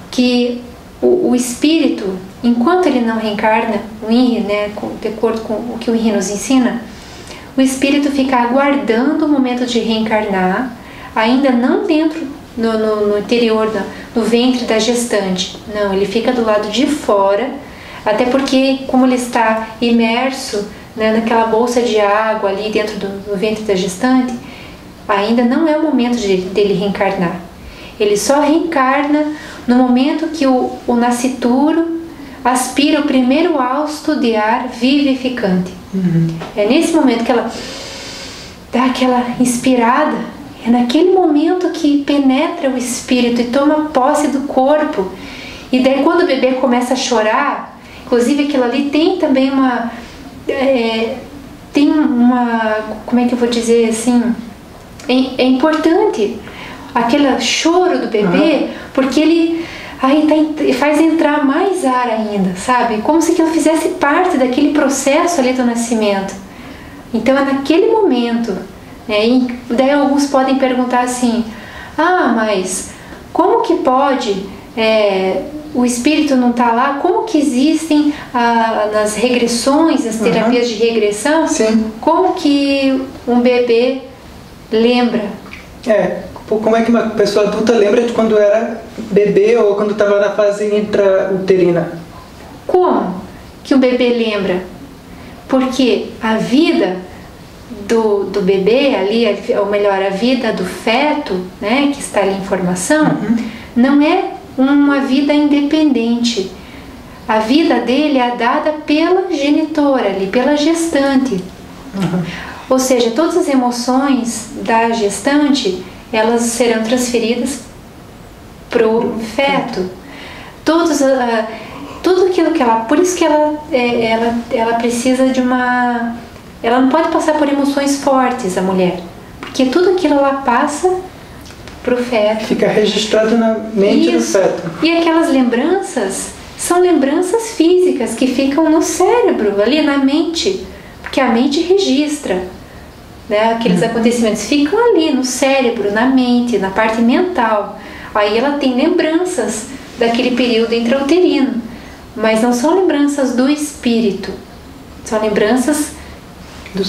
Que o espírito, enquanto ele não reencarna, o INRI, né, de acordo com o que o INRI nos ensina, o espírito fica aguardando o momento de reencarnar, ainda não dentro, no interior, no ventre da gestante. Não, ele fica do lado de fora, até porque, como ele está imerso, né, naquela bolsa de água ali dentro do ventre da gestante, ainda não é o momento dele reencarnar. Ele só reencarna no momento que o nascituro aspira o primeiro hausto de ar vivificante. É nesse momento que ela dá aquela inspirada, é naquele momento que penetra o espírito e toma posse do corpo. E daí quando o bebê começa a chorar, inclusive aquilo ali tem também uma como é que eu vou dizer assim, é importante aquele choro do bebê, porque ele faz entrar mais ar ainda, sabe? Como se aquilo fizesse parte daquele processo ali do nascimento. Então é naquele momento, né? E daí alguns podem perguntar assim, Ah, mas como que pode o espírito não estar lá? Como que existem nas regressões, nas terapias de regressão, Sim. como que um bebê lembra? Como é que uma pessoa adulta lembra de quando era bebê ou quando estava na fase intrauterina? Como que um bebê lembra? Porque a vida do bebê ali, ou melhor, a vida do feto, né, que está ali em formação, não é uma vida independente. A vida dele é dada pela genitora ali, pela gestante. Ou seja, todas as emoções da gestante, elas serão transferidas para o feto. Tudo aquilo que ela... Por isso que ela precisa de uma... Ela não pode passar por emoções fortes, a mulher. Porque tudo aquilo ela passa para o feto. Fica registrado na mente do feto. E aquelas lembranças são lembranças físicas que ficam no cérebro, ali na mente. Porque a mente registra, né? Aqueles acontecimentos ficam ali no cérebro, na mente, na parte mental. Aí ela tem lembranças daquele período intrauterino. Mas não são lembranças do espírito. São lembranças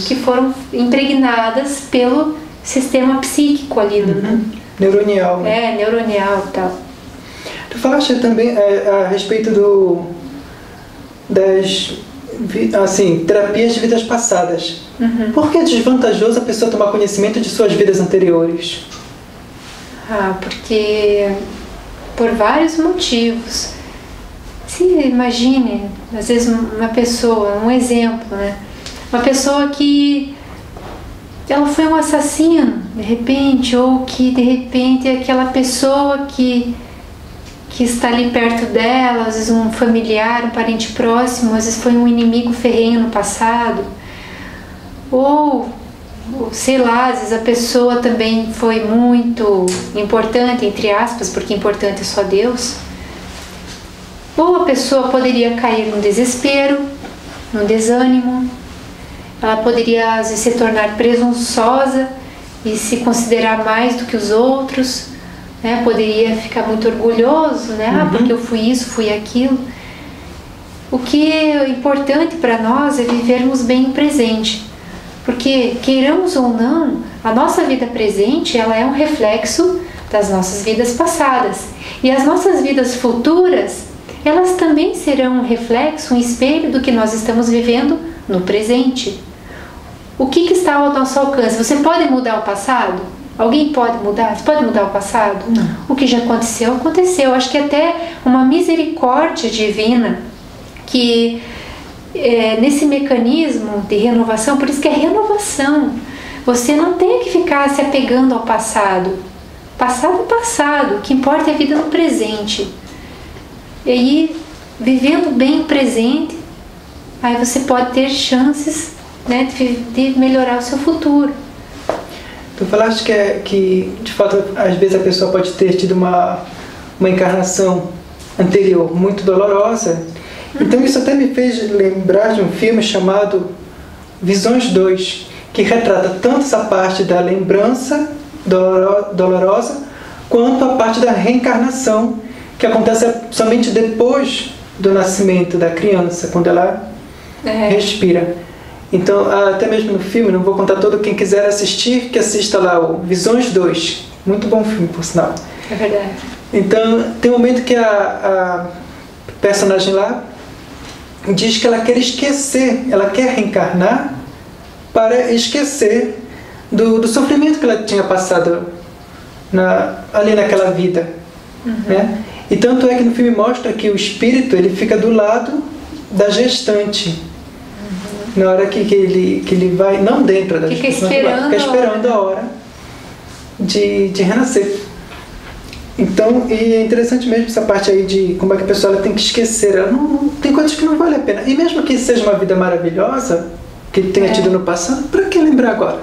que foram impregnadas pelo sistema psíquico ali. Neuronial. Né? Neuronial e tal. Tu falaste também a respeito das terapias de vidas passadas. Por que é desvantajoso a pessoa tomar conhecimento de suas vidas anteriores? Porque por vários motivos. Se imagine, às vezes uma pessoa, um exemplo, né? Uma pessoa que ela foi um assassino, de repente, ou que de repente é aquela pessoa que está ali perto dela, às vezes um familiar, um parente próximo, às vezes foi um inimigo ferrenho no passado, ou sei lá, às vezes a pessoa também foi muito importante, entre aspas, porque importante é só Deus, ou a pessoa poderia cair num desespero, num desânimo, ela poderia às vezes se tornar presunçosa e se considerar mais do que os outros, né? Poderia ficar muito orgulhoso, né? Porque eu fui isso, fui aquilo. O que é importante para nós é vivermos bem o presente, porque queiramos ou não, a nossa vida presente ela é um reflexo das nossas vidas passadas, e as nossas vidas futuras elas também serão um reflexo, um espelho do que nós estamos vivendo no presente. O que está ao nosso alcance? Você pode mudar o passado? Alguém pode mudar? Você pode mudar o passado? Não. O que já aconteceu, aconteceu. Acho que até uma misericórdia divina que nesse mecanismo de renovação, por isso que é renovação. Você não tem que ficar se apegando ao passado. Passado é passado, o que importa é a vida no presente. E aí, vivendo bem o presente, aí você pode ter chances, né, de melhorar o seu futuro. Tu falaste que de fato às vezes a pessoa pode ter tido uma encarnação anterior muito dolorosa. Então isso até me fez lembrar de um filme chamado Visões 2, que retrata tanto essa parte da lembrança dolorosa quanto a parte da reencarnação, que acontece somente depois do nascimento da criança, quando ela respira. Então, até mesmo no filme, não vou contar todo, quem quiser assistir, que assista lá o Visões 2. Muito bom filme, por sinal. É verdade. Então, tem um momento que a personagem lá diz que ela quer esquecer, ela quer reencarnar para esquecer do sofrimento que ela tinha passado ali naquela vida. Né? E tanto é que no filme mostra que o espírito ele fica do lado da gestante. Na hora que ele vai, não dentro da gestante, fica esperando a hora de renascer. Então, e é interessante mesmo essa parte aí de como é que a pessoa ela tem que esquecer. Ela não tem coisas que não vale a pena. E mesmo que seja uma vida maravilhosa, que tenha tido no passado, para que lembrar agora?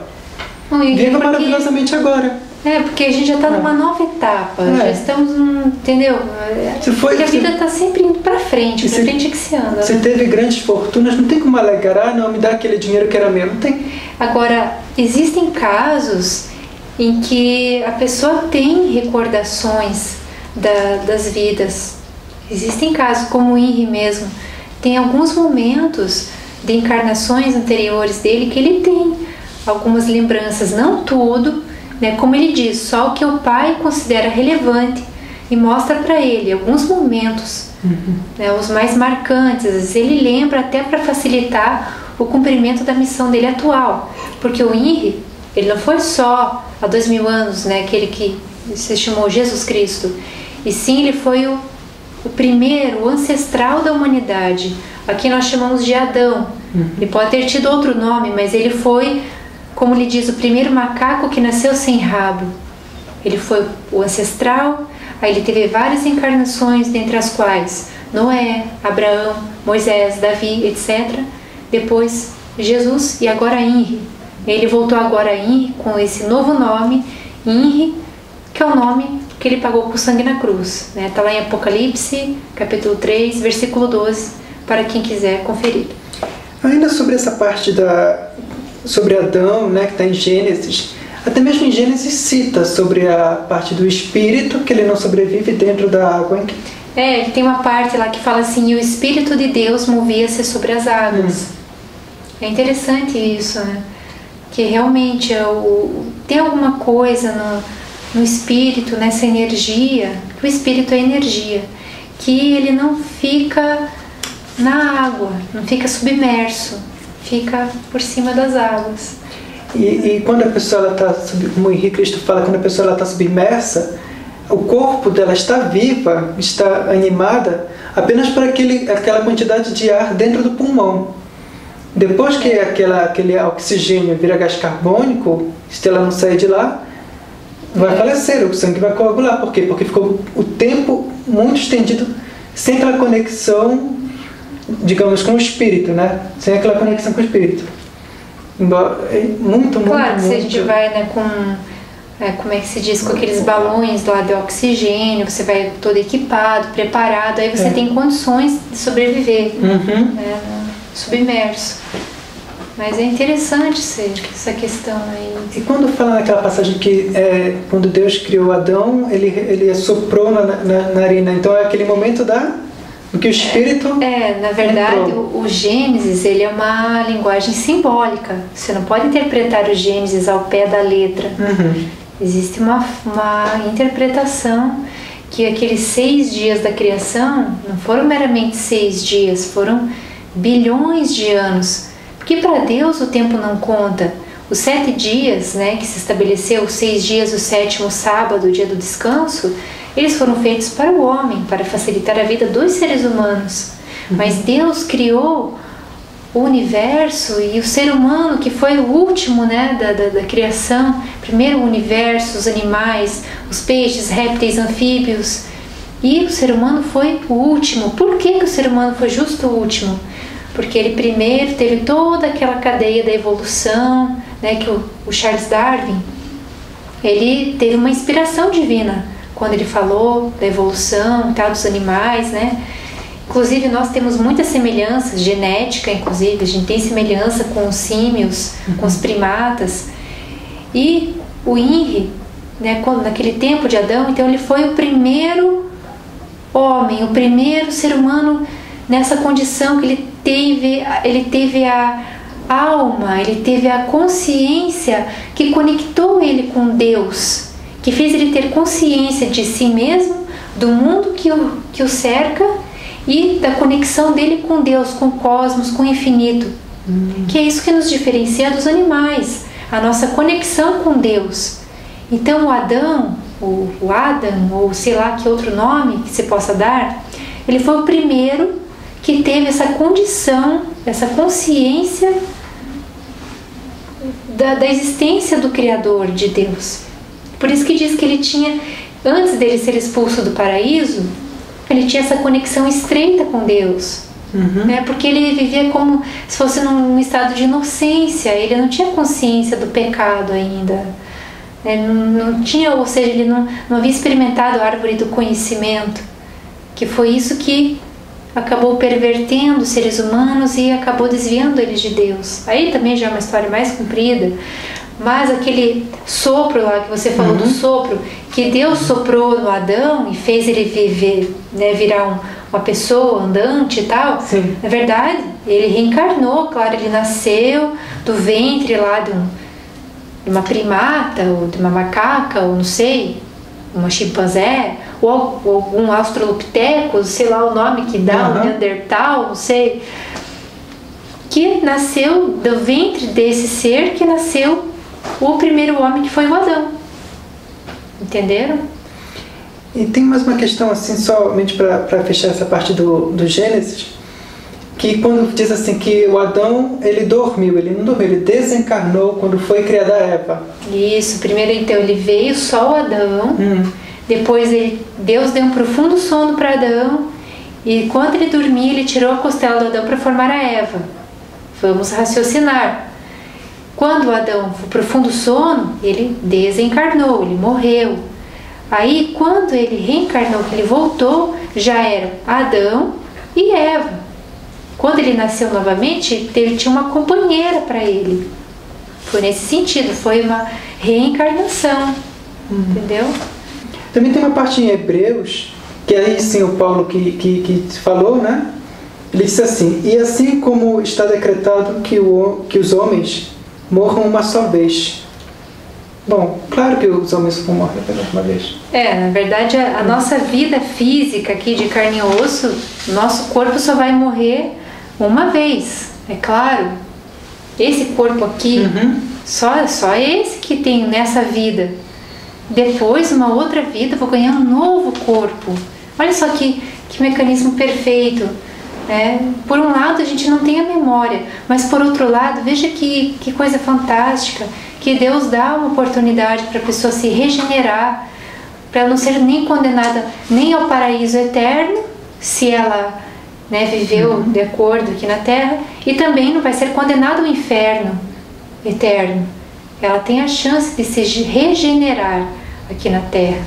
Viva maravilhosamente agora. Porque a gente já está numa nova etapa, já estamos, entendeu? Porque a vida está sempre indo para frente, para frente é que se anda. Se teve grandes fortunas, não tem como alegar, não, me dá aquele dinheiro que era meu, não tem. Agora, existem casos em que a pessoa tem recordações das vidas. Existem casos como o Henry mesmo, tem alguns momentos de encarnações anteriores dele que ele tem algumas lembranças, não tudo, né? Como ele diz, só o que o pai considera relevante e mostra para ele alguns momentos, né, os mais marcantes. Ele lembra até para facilitar o cumprimento da missão dele atual, porque o Henry, ele não foi só há 2000 anos, né, aquele que se chamou Jesus Cristo, e sim ele foi o primeiro, o ancestral da humanidade. Aqui nós chamamos de Adão. Ele pode ter tido outro nome, mas ele foi, como ele diz, o primeiro macaco que nasceu sem rabo. Ele foi o ancestral. Aí ele teve várias encarnações, dentre as quais Noé, Abraão, Moisés, Davi, etc. Depois Jesus e agora Henry. Ele voltou agora a Henry com esse novo nome, Henry, que é o nome que ele pagou com sangue na cruz. Está lá em Apocalipse, capítulo 3, versículo 12, para quem quiser conferir. Ainda sobre essa parte sobre Adão, né, que está em Gênesis, até mesmo em Gênesis cita sobre a parte do espírito, que ele não sobrevive dentro da água. Tem uma parte lá que fala assim, e o Espírito de Deus movia-se sobre as águas. É interessante isso, né? Que realmente tem alguma coisa no espírito, nessa energia, que o espírito é energia, que ele não fica na água, não fica submerso, fica por cima das águas. E quando a pessoa está, como o Henry Cristo fala, quando a pessoa está submersa, o corpo dela está viva, está animada, apenas para aquela quantidade de ar dentro do pulmão. Depois que aquele oxigênio vira gás carbônico, se ela não sair de lá, vai falecer, o sangue vai coagular. Por quê? Porque ficou o tempo muito estendido sem aquela conexão, digamos, com o espírito, né? Sem aquela conexão com o espírito. Muito, claro, muito, se a gente vai, né, como é que se diz, com aqueles balões lá de oxigênio, você vai todo equipado, preparado, aí você tem condições de sobreviver, né, submerso. Mas é interessante essa questão aí. E quando fala naquela passagem que quando Deus criou Adão, ele assoprou na narina, então é aquele momento do que o Espírito na verdade, o Gênesis, ele é uma linguagem simbólica. Você não pode interpretar o Gênesis ao pé da letra. Existe uma interpretação que aqueles 6 dias da criação não foram meramente 6 dias, foram bilhões de anos. Porque para Deus o tempo não conta. Os 7 dias, né, que se estabeleceu, os 6 dias, o 7º sábado, o dia do descanso, eles foram feitos para o homem, para facilitar a vida dos seres humanos. Mas Deus criou o universo e o ser humano, que foi o último, né, da criação. Primeiro o universo, os animais, os peixes, répteis, anfíbios. E o ser humano foi o último. Por que o ser humano foi justo o último? Porque ele primeiro teve toda aquela cadeia da evolução, né, que o Charles Darwin, ele teve uma inspiração divina quando ele falou da evolução e tal, dos animais, né? Inclusive nós temos muitas semelhanças, genética inclusive, a gente tem semelhança com os símios, com os primatas. E o Henry, né, naquele tempo de Adão, então ele foi o primeiro homem, o primeiro ser humano nessa condição que ele teve a alma, ele teve a consciência que conectou ele com Deus, que fez ele ter consciência de si mesmo, do mundo que o cerca e da conexão dele com Deus, com o cosmos, com o infinito. Que é isso que nos diferencia dos animais, a nossa conexão com Deus. Então o Adão, o Adam, ou sei lá que outro nome que se possa dar, ele foi o primeiro que teve essa condição, essa consciência da existência do Criador, de Deus. Por isso que diz que ele tinha, antes dele ser expulso do paraíso, ele tinha essa conexão estreita com Deus. Né? Porque ele vivia como se fosse num estado de inocência, ele não tinha consciência do pecado ainda. Não tinha, ou seja, ele não havia experimentado a árvore do conhecimento, que foi isso que acabou pervertendo os seres humanos e acabou desviando eles de Deus. Aí também já é uma história mais comprida, Mas aquele sopro lá que você falou do sopro, que Deus soprou no Adão e fez ele viver, né, virar uma pessoa andante e tal. Sim. Na verdade, ele reencarnou, claro, ele nasceu do ventre lá de uma primata, ou de uma macaca, ou não sei, uma chimpanzé, ou algum australopithecus, sei lá o nome que dá, um neandertal, não sei, que nasceu do ventre desse ser que nasceu o primeiro homem, que foi o Adão. Entenderam? E tem mais uma questão, assim, somente para fechar essa parte do Gênesis, que quando diz assim que o Adão, ele dormiu, ele não dormiu, ele desencarnou quando foi criada a Eva. Isso, primeiro então ele veio só o Adão, depois Deus deu um profundo sono para Adão, e quando ele dormia, ele tirou a costela do Adão para formar a Eva. Vamos raciocinar. Quando o Adão foi profundo sono, ele desencarnou, ele morreu. Aí, quando ele reencarnou, que ele voltou, já era Adão e Eva. Quando ele nasceu novamente, ele tinha uma companheira para ele. Foi nesse sentido, foi uma reencarnação. Entendeu? Também tem uma parte em Hebreus, que aí sim o Paulo que falou, né? Ele disse assim: e assim como está decretado que os homens morram uma só vez. Bom, claro que os homens vão morrer pela última vez. Na verdade, a nossa vida física aqui de carne e osso, nosso corpo só vai morrer uma vez, é claro. Esse corpo aqui, só esse que tem nessa vida. Depois, uma outra vida, eu vou ganhar um novo corpo. Olha só que mecanismo perfeito. Por um lado, a gente não tem a memória, mas por outro lado, veja que coisa fantástica, que Deus dá uma oportunidade para a pessoa se regenerar, para ela não ser nem condenada nem ao paraíso eterno, se ela viveu de acordo aqui na Terra, e também não vai ser condenada ao inferno eterno. Ela tem a chance de se regenerar aqui na Terra.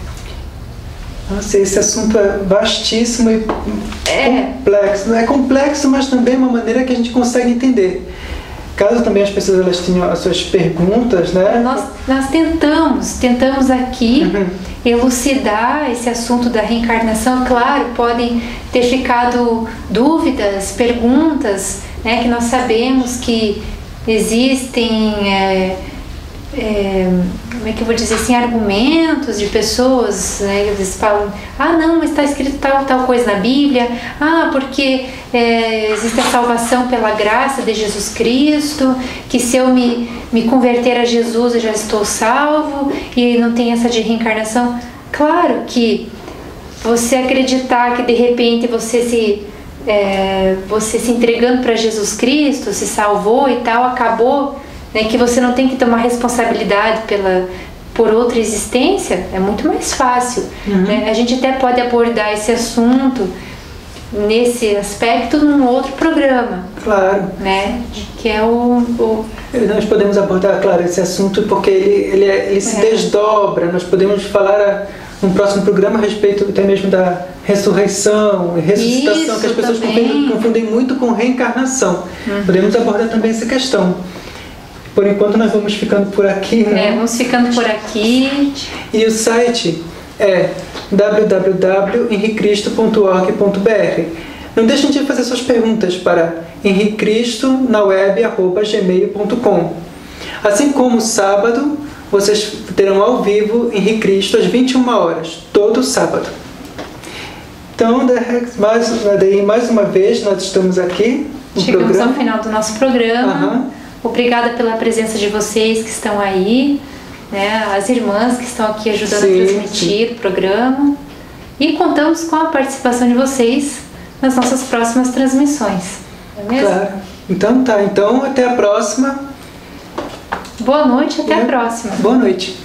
Nossa, esse assunto é vastíssimo e complexo. É complexo, mas também é uma maneira que a gente consegue entender. Caso também as pessoas elas tenham as suas perguntas, né? Nós tentamos aqui elucidar esse assunto da reencarnação. Claro, podem ter ficado dúvidas, perguntas, que nós sabemos que existem... como é que eu vou dizer assim, argumentos de pessoas, eles falam, não, mas está escrito tal coisa na Bíblia, porque existe a salvação pela graça de Jesus Cristo, que se eu me converter a Jesus eu já estou salvo, e não tem essa de reencarnação. Claro que você acreditar que de repente você se entregando para Jesus Cristo, se salvou e tal, acabou, que você não tem que tomar responsabilidade por outra existência, é muito mais fácil. A gente até pode abordar esse assunto nesse aspecto num outro programa. Claro. Que é Nós podemos abordar, claro, esse assunto porque ele se desdobra. Nós podemos falar num próximo programa a respeito até mesmo da ressurreição e ressuscitação. Isso, que as pessoas confundem muito com reencarnação. Podemos abordar também essa questão. Por enquanto nós vamos ficando por aqui, né? Vamos ficando por aqui. E o site é www.henricristo.org.br. Não deixem de fazer suas perguntas para henricristo@gmail.com. Assim como sábado, vocês terão ao vivo Henrique Cristo às 21 horas, todo sábado. Então, mais uma vez, nós estamos aqui no Chegamos programa. ao final do nosso programa. Obrigada pela presença de vocês que estão aí, as irmãs que estão aqui ajudando a transmitir o programa. E contamos com a participação de vocês nas nossas próximas transmissões. Não é mesmo? Claro. Então até a próxima. Boa noite, até a próxima. Boa noite.